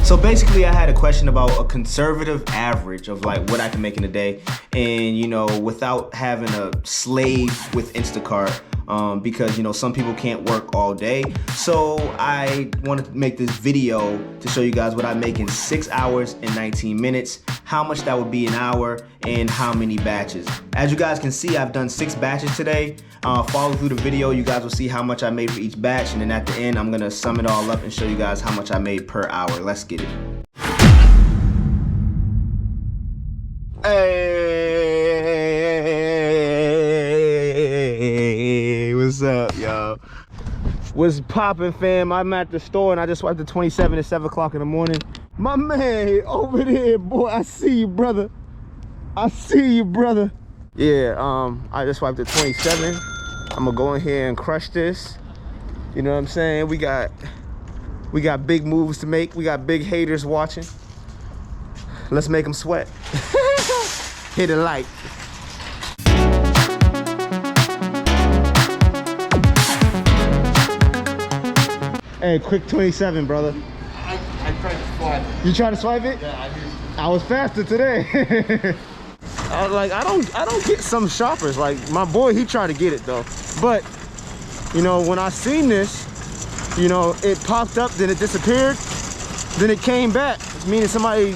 So basically I had a question about a conservative average of like what I can make in a day, and you know, without having a slave with Instacart, because you know, some people can't work all day. So I wanted to make this video to show you guys what I make in 6 hours and 19 minutes, how much that would be an hour, and how many batches. As you guys can see, I've done 6 batches today. Follow through the video, you guys will see how much I made for each batch, and then at the end I'm gonna sum it all up and show you guys how much I made per hour. Let's get it. Hey, what's up, y'all? What's poppin', fam? I'm at the store and I just swiped the 27 at 7 o'clock in the morning. My man over there, boy, I see you, brother. I see you, brother. Yeah, I just swiped the 27. I'm gonna go in here and crush this. You know what I'm saying? We got big moves to make. We got big haters watching. Let's make them sweat. Hit a like. Hey, quick 27, brother. I tried to swipe it. You try to swipe it? Yeah, I did. I was faster today. I don't get some shoppers. Like my boy, he tried to get it though. But you know, when I seen this, you know, it popped up, then it disappeared, then it came back, meaning somebody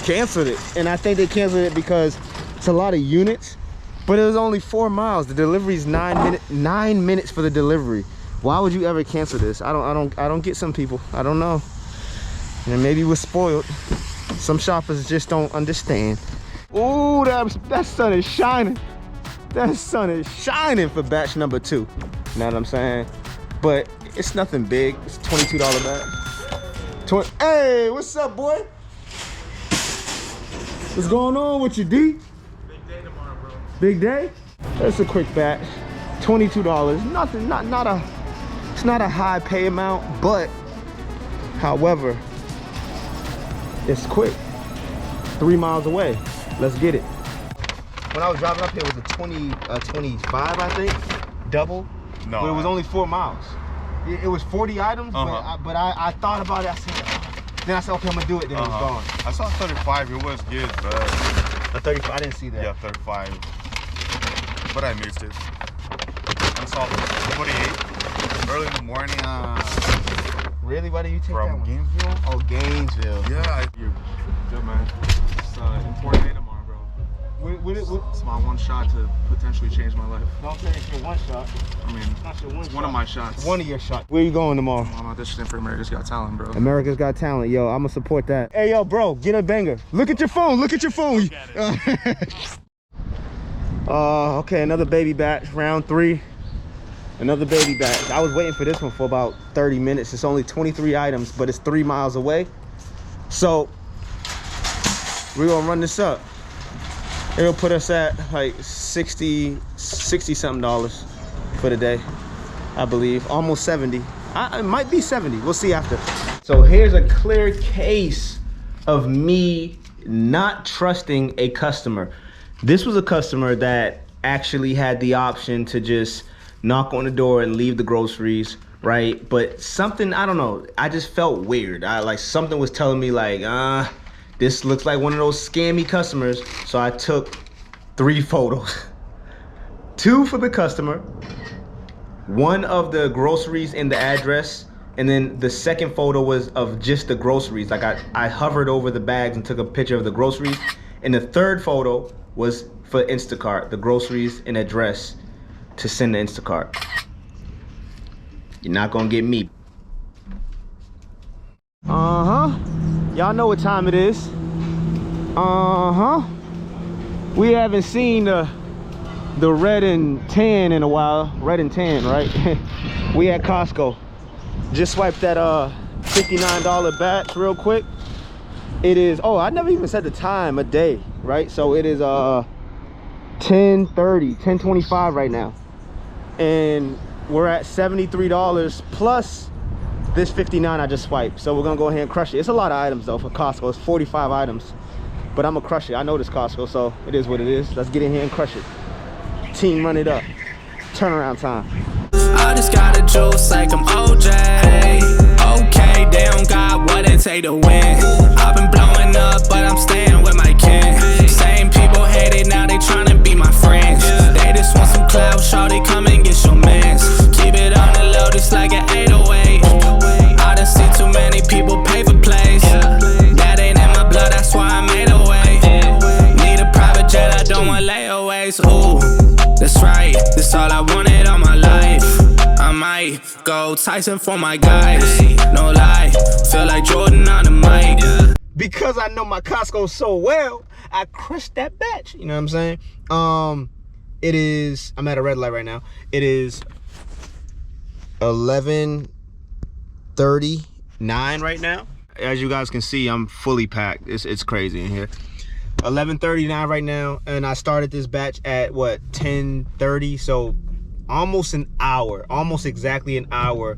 canceled it. And I think they canceled it because it's a lot of units, but it was only 4 miles. The delivery is 9 minutes for the delivery. Why would you ever cancel this? I don't get some people. I don't know. And maybe we're spoiled. Some shoppers just don't understand. Ooh, that sun is shining. That sun is shining for batch number 2. You know what I'm saying? But it's nothing big. It's $22 batch. Hey, what's up, boy? What's going on with you, D? Big day tomorrow, bro. Big day? That's a quick batch. $22. Nothing, it's not a high pay amount, but however, it's quick. 3 miles away. Let's get it. When I was driving up here, it was a 25, I think, double. No. But it was only 4 miles. It was 40 items, but I thought about it. I said, then I said, okay, I'm gonna do it. Then it was gone. I saw 35. It was good, but A 35. I didn't see that. yeah, 35. But I missed it. I saw 48 early in the morning. Really? Why did you take that From one? Gainesville. Oh, Gainesville. Yeah, you're good, man. It's an important day tomorrow, bro. It's my one shot to potentially change my life. Don't say it's your one shot. I mean, it's one of my shots. One of your shots. Where you going tomorrow? I'm auditioning for America's Got Talent, bro. America's Got Talent. Yo, I'm gonna support that. Hey, yo, bro, get a banger. Look at your phone. Look at your phone. Okay, another baby batch, round 3. Another baby batch. I was waiting for this one for about 30 minutes. It's only 23 items, but it's 3 miles away. So we're gonna run this up. It'll put us at like 60 something dollars for the day, I believe. Almost 70. It might be 70. We'll see after. So here's a clear case of me not trusting a customer. This was a customer that actually had the option to just knock on the door and leave the groceries, right? But something, I don't know, I just felt weird. Like something was telling me like, this looks like one of those scammy customers. So I took 3 photos. 2 for the customer, 1 of the groceries and the address, and then the second photo was of just the groceries. Like I hovered over the bags and took a picture of the groceries. And the 3rd photo was for Instacart, the groceries and address to send to Instacart. You're not gonna get me. Y'all know what time it is. We haven't seen the red and tan in a while. Red and tan, right? We at Costco. Just swiped that $59 batch real quick. It is, oh, I never even said the time of day, right? So it is 10:30, 10:25 right now. And we're at $73 plus this 59 I just swiped. So we're gonna go ahead and crush it. It's a lot of items though for Costco. It's 45 items, but I'm gonna crush it. I know this Costco, so it is what it is. Let's get in here and crush it. Team, run it up. Turnaround time. I just got a juice like I'm OJ. okay, they don't got what it take to win. I've been blowing up, but I'm staying with my kin. Same people hate it, now they tryna be my friends. They just want some clout, shawty, come and get your mans. Keep it on the low, just like an 808. I done see too many people pay for plays. That ain't in my blood, that's why I made a way. Need a private jet, I don't want layaways. Ooh, that's right, that's all I wanted all my life. I might go Tyson for my guys. No lie, feel like Jordan on the mic. Because I know my Costco so well, I crushed that batch. You know what I'm saying? It is, I'm at a red light right now. It is 11:39 right now. As you guys can see, I'm fully packed. It's crazy in here. 11:39 right now, and I started this batch at what, 10:30, so almost an hour, almost exactly an hour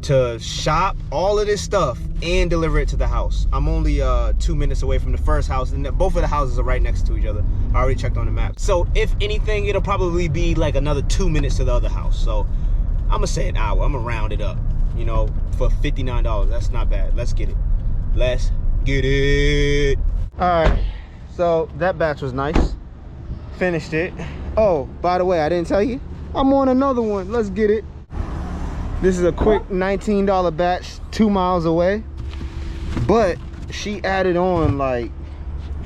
to shop all of this stuff and deliver it to the house. I'm only 2 minutes away from the first house, and both of the houses are right next to each other. I already checked on the map. So if anything, it'll probably be like another 2 minutes to the other house. So I'm gonna say an hour. I'm gonna round it up, you know, for $59. That's not bad. Let's get it. Let's get it. All right, so that batch was nice. Finished it. Oh, by the way, I didn't tell you, I'm on another one. Let's get it. This is a quick $19 batch, 2 miles away, but she added on like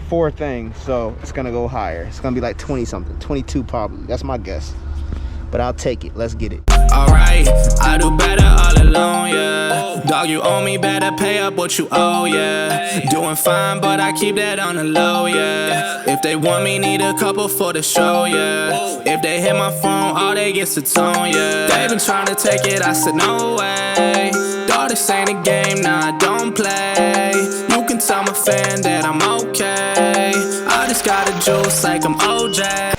4 things, so it's gonna go higher. It's gonna be like 20 something, 22 probably. That's my guess, but I'll take it. Let's get it. Alright, I do better all alone, yeah. Dog, you owe me, better pay up what you owe, yeah. Doing fine, but I keep that on the low, yeah. If they want me, need a couple for the show, yeah. If they hit my phone, all they get's a tone, yeah. They been trying to take it, I said no way. Dog, this ain't a game, nah, I don't play. You can tell my fan that I'm okay. I just got a juice like I'm OJ.